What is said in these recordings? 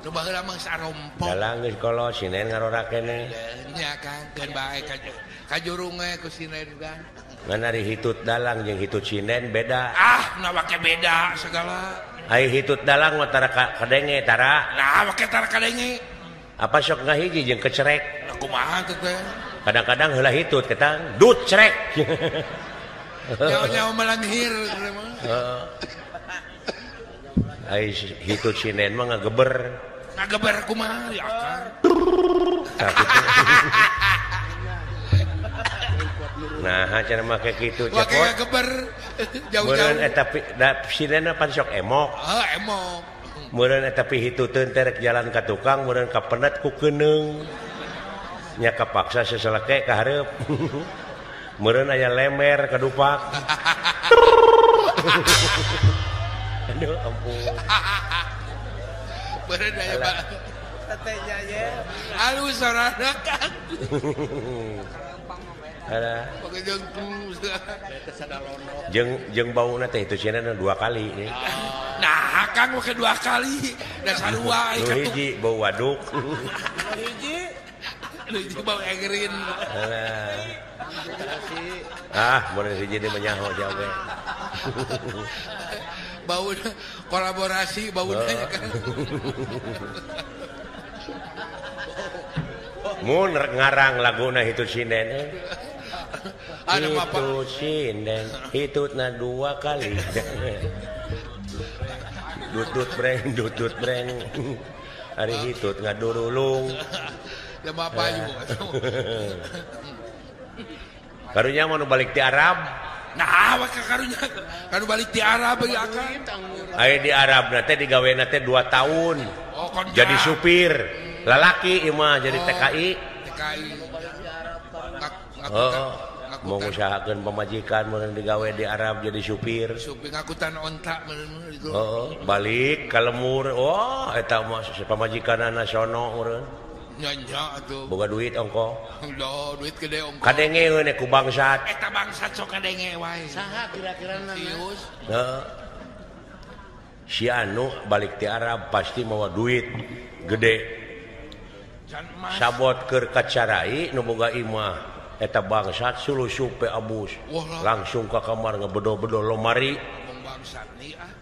Nu baheula mah sarompong. Dalang geus kolot sinen ngarora keneh. Nya kan keun bae ka jurung we ku sinen kan. Ngan ari hitut dalang jeung hitut sinen beda. Ah, na make beda segala. Ai hitut dalang mah tara kadenge tara. Nah, make tara kadenge. Apa sok ngahiji jeung kecerek. Kumaha teh teh? Kadang-kadang heula hitut ketang dut cerek. Nyawa melanghir. Heeh. Ai hitut sinen mah ngageber. Ngageber kumaha ya kan. Nah, cenah make kitu cepot. Make ngageber jauh-jauh. Meureun eta sinenna pan sok emok. Emok. Meureun eta pihituteun teh rek jalan ka tukang, meureun kapenet ku keuneng. Nya kapaksa seseleke ka hareup. Meureun aya lemer ka dupak. Aduh ampun. Meureun aya tetenya ye. Alus sorana kan. Ada. Jeung bauna teh itu cenah 2 kali nih. Nah, Kang make 2 kali. Da sarua ai katu. Hiji bau waduk. Hiji bau egerin. Mun hiji di menyaho jawe. Bau kolaborasi bauna ya kan. Mun ngarang laguna hitut sinden. Hitut sinden, hitutna 2 kali. Dutut breng. Ari hitut ngadurulung. Da bapayu. Karunya mau balik ti Arab. Nah, maka karunya kan balik ti Arab ya kan. Ai di Arab na teh digawena teh 2 tahun. Jadi supir. Lalaki imah jadi TKI. Mau usahakeun pamajikan mun digawe di Arab jadi supir. Supir ngakutan onta meureun itu. Balik ka lemur. Wah, eta mah pamajikanana sono meureun. Nya atuh. Boga duit ongko. Loh, duit gede ongko. Kadenge we ku bangsat. Eta bangsat sok kadenge wae. Saha kira-kirana? Sius. Si anu balik ti Arab pasti mawa duit gede. Sabot keur kacarai nu boga imah eta bangsat sulusup pe abus. Langsung ka kamar ngabedo-bedo lomari. Bangsat nih ah.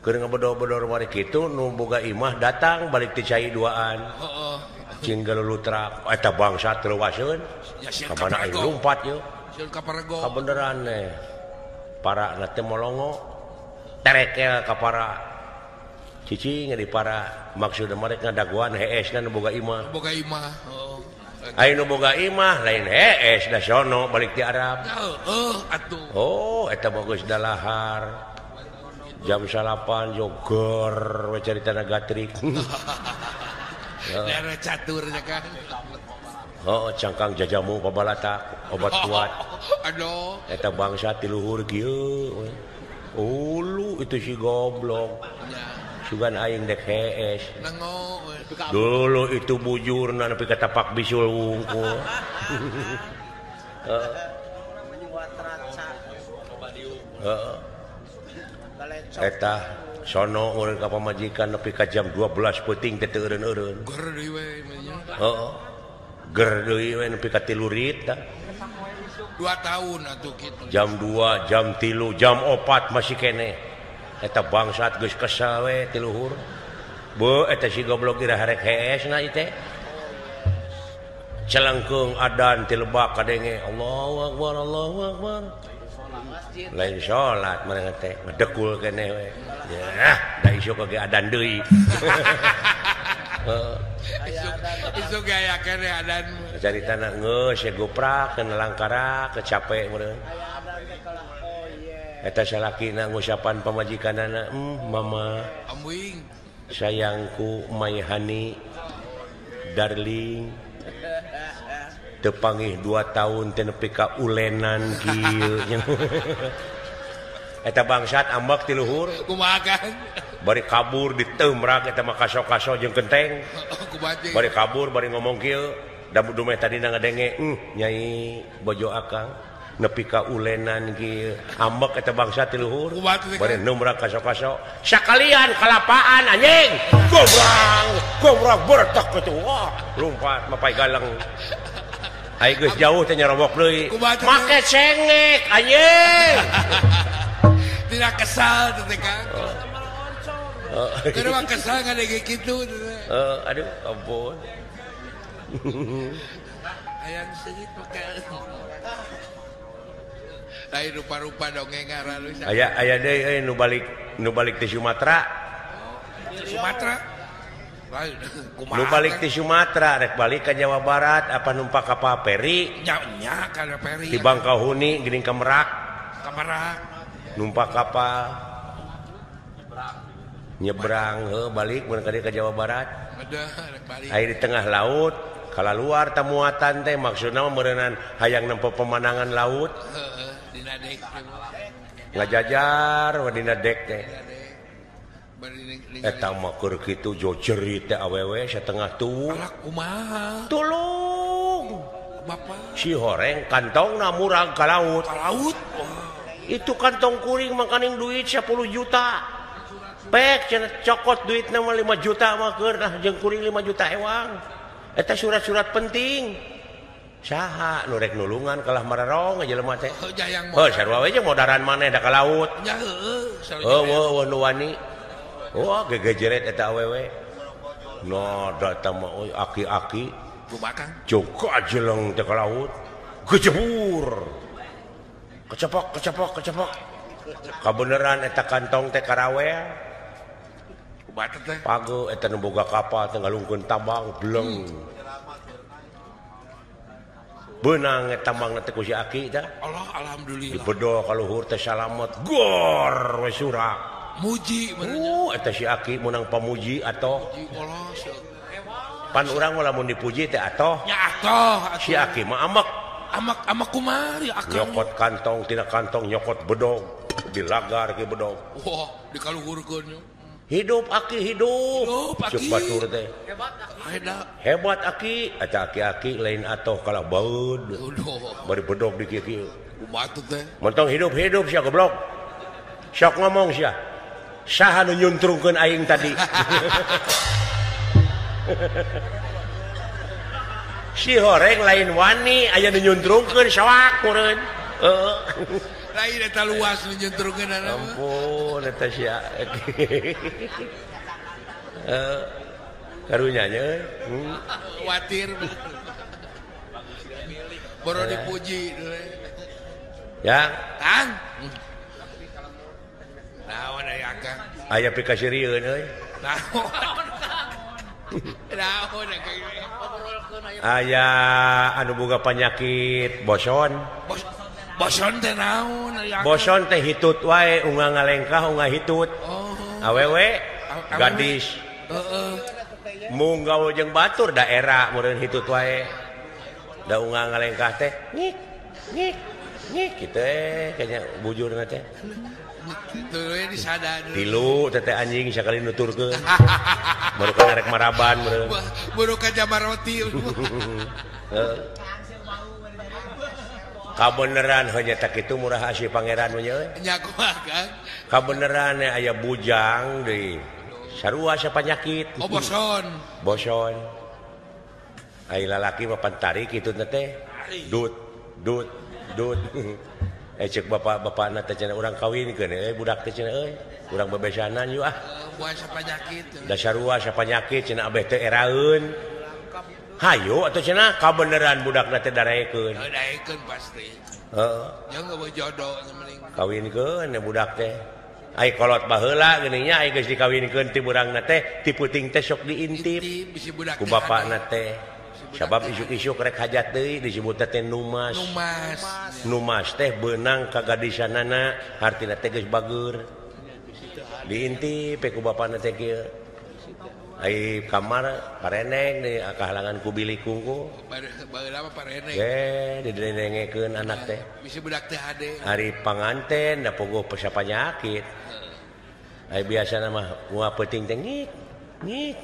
Keur ngabedo-bedo lomari kitu nu boga imah datang balik ti cai duaan. Heeh. Cing galulutrak eta bangsat leuwaseun. Ka mana aing lumpat yeuh. Sieun ka parego. Kabeneran teh. Para na teh molongo. Terekel ka para cicing di para maksudna mereka ngadaguan heesna nu boga imah. Boga imah. Ai nu boga imah lain hees da sono balik ti Arab. Atuh. Oh, eta bagus dalahar. Jam 8 joger we caritana gatrik. Daerah caturnya kan. Cangkang jajamu pabalatak obat kuat. Aduh. Eta bangsa ti luhur kieu. Ulu itu si goblok. Sugan aing dek hees. Dulu itu bujurna nepi ka tapak bisul wungkul. Eta sono urang ka pamajikan nepi ka jam 12 peuting teh teu eureun-eureun. Ger deui we nya. Ger deui we nepi ka 3 rit. 2 tahun atuh kitu. Jam 2, jam 3, jam 4 masih kene. Eta bangsat geus kesel we ti luhur. Beuh eta si goblok ira harek heesna ieu teh. Celengkeung adan ti lebak kadenge Allahu Akbar Allahu Akbar. Lain salat meureun teh ngedekul keneh we. Ya, da isu kage adan deui. Isu gaya keneh adan. Caritana geus ya goprak keun langkara kecape meureun. Eta salakina ngusapan pamajikanana, mama. Amwing. Sayangku, my honey, darling. Teu panggih 2 tahun teh nepi ka ulenan kieu. Eta bangsat ambek ti luhur. Kumaha kan? Bari kabur diteumrak eta mah kaso-kaso jeung genteng. Bari kabur bari ngomong kieu. Da dumeh tadina ngadenge, Nyai bojo akang. Nepi ka ulenan kieu ambek eta bangsa ti luhur bari neumrak kaso-kaso sakalian kalapaan anjing goblok. Cobra bertak itu. Wah, lompat mapai galang. Ai geus jauh teh nyarobok deui. Make cengek anjing. Tidak kesal teh Kang. Keur mah kesal ngadege kitu. Aduh ampun. Hayang seugit make. Lain rupa-rupa dongeng ngaralu. Aya deui nu balik ti Sumatera. Sumatera. Nu balik ti Sumatera rek balik ka Jawa Barat apa numpak kapal feri nya kana feri di Bangkahuni geuning ka Merak numpak kapal nyebrang balik mun ka dieu ka Jawa Barat rek balik aya di tengah laut kala luar tamuatan teh maksudna meureunnan hayang nempo pemandangan laut dina dek ngajajar dina dek teh eta mah keur kitu jo jerit teh awewe satengah tuh. Kumaha? Tolong. Bapak. Si horeng kantongna murag ka laut. Ka laut? Itu kantong kuring makaning duit 10 juta. Pek cenah cokot duitna mah 5 juta mah keur nah jeung kuring 5 juta ewang. Eta surat-surat penting. Saha nu rek nulungan kalah mararong jelema teh. Heuh sarua we jeung modaran maneh da ka laut. Nya heueuh. Heuh nu wani. Wah, gegejeret eta awewe. No, data mah aki-aki. Kumaha? Juga jeleng teh ka laut. Gejebur. Kecepok. Kabeneran eta kantong teh karawel. Kumaha teh? Page eta nu boga kapal teh ngalungkeun tambang bleng. Beunang eta tambangna teh ku si aki teh. Allah alhamdulillah. Dibedo ka luhur teh salamet. Gor we surak. Muji eta si aki menang pamuji atoh pan urang mah lamun dipuji teh atoh nya atoh si aki mah amak kumari akang nyokot kantong tina kantong nyokot bedog dilagar ke bedog wah dikaluhurkeun hidup aki hidup cek batur teh hebat aki eta aki lain atoh kalah baud bari bedog di kieu kumaha teh mentong hidup sia goblok sok ngomong sia saha nu nyuntrungkeun aing tadi si horeng lain wani aya nu nyuntrungkeun sawak meureun lain eta luas nu nyuntrungkeun ampun eta sia karunya nya khawatir baru dipuji ya Kang naon aya Kang aya pikasirieun euy naon aya anu boga penyakit boson teh naon aya boson teh hitut wae ungah ngalengkah ungah hitut awewe gadis mung gaul jeung batur daerah meureun hitut wae da ungah ngalengkah teh ngik kitu kayaknya bujurna teh tuluy disadar tilu teteh anjing sakali nuturkeun baru ka narek maraban baru ka jamaroti kabeneran hanya tak kitu murah si pangeran we nya kumaha Kang kabeneran aya bujang deui sarua sa penyakit boson ai lalaki mah pantari kitu teh dut cek bapak-bapakna teh cenah urang kawinkeun budak teh cenah urang bebesanan yeuh buah sapanyakit da sarua sapanyakit cenah abeh teh eraeun hayu atuh cenah kabeneran budakna teh darekeun pasti heeh nya geus jodoh mending kawinkeun budak teh ai kolot baheula geuning nya ai geus dikawinkeun ti urangna teh ti peuting teh sok diintip ku bapakna teh sabab isuk-isuk rek hajat deui disebut teh numas teh beunang ka gadisanana hartina teh geus bager diintip ku bapana teh kieu ai kamar pareneng di kahalangan ku bilik kungku baheula mah pareneng didengengekeun anak teh bisi budak teh hade hari panganten da pogoh pesa penyakit ai biasana mah moal peuting teh ngik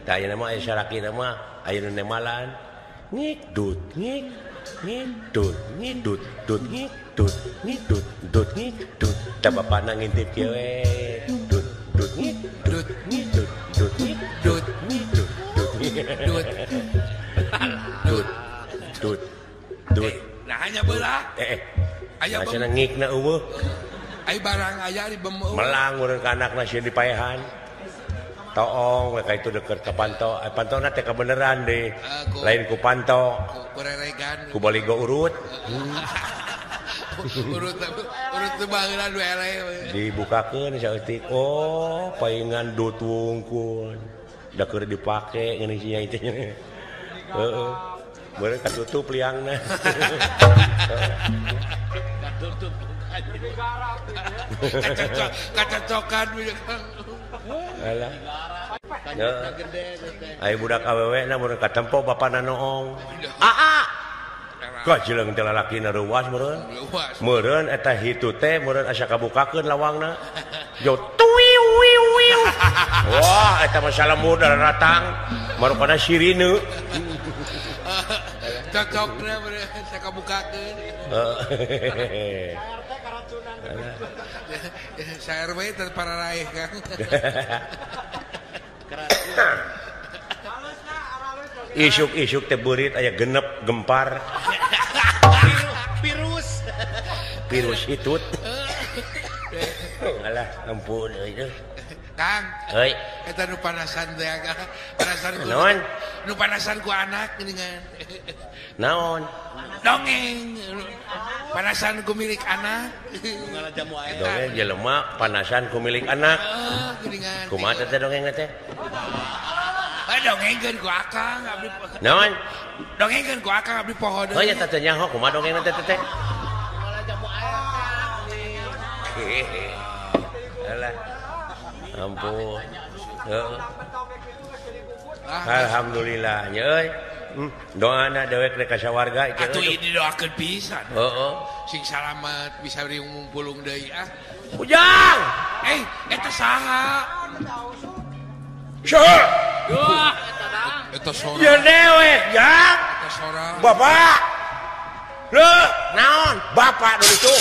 tah ayeuna mah aya sarakina mah aya nu nemalan ngik dut tah bapana ngintip kieu we dut Dut. Nah hanya belah. Aya ngikna eueuh. Ai barang aya di bemeu. Melang urang ka anakna sieun dipaehan. Toong we ka itu deket ka panto. Pantona teh kebeneran deh. Lain ku panto. Ku reregan. Ku baligo urut. urut teu baheula we ele. Dibukakeun saeutik. Oh, paingan dut wungkul. Da keur dipake ngeuni sia itu. Heeh. Beureuh katutup liangna. Katutup. Kacocokan alah. Ai budak awewe na mun katempo bapana noong. Kajileung teh lalakina reuwas meureun. Meureun eta hitu teh meureun asa kabukakeun lawangna. Jo tuwiu wiu wiu. Wah, eta mah salamur datang. Marupana sirine. Cocokna meureun asa kabukakeun. Saya RW para raih kan. Isuk-isuk teh beurit aya genep gempar. Virus hitut. Alah, ampun euy. Kang. Heuy. Eta nu panasan teh panasan ku. Naon? Nu panasan ku anak geuningan. Naon? Dongeng. Panasan ku milik anak. Dongeng jelema panasan ku milik anak. Geuningan. Kumaha teh dongeng teh? Dongengkeun ku akang abdi. Naon? Dongengkeun ku akang abdi poho deui. Oh ya teh nyaho kumaha dongeng teh teh? Alah. Ampun. Heeh. Alhamdulillah nya euy. Doana dewek rek ka sawarga ieu. Atuh ieu didoakeun pisan. Heeh. Sing salamet bisa ngumpulung deui ah. Ujang. Eta saha? Saha? Wah, eta sora. Ya dewek, Jang. Eta sora. Bapak. Leuh, naon? Bapak dulu itu.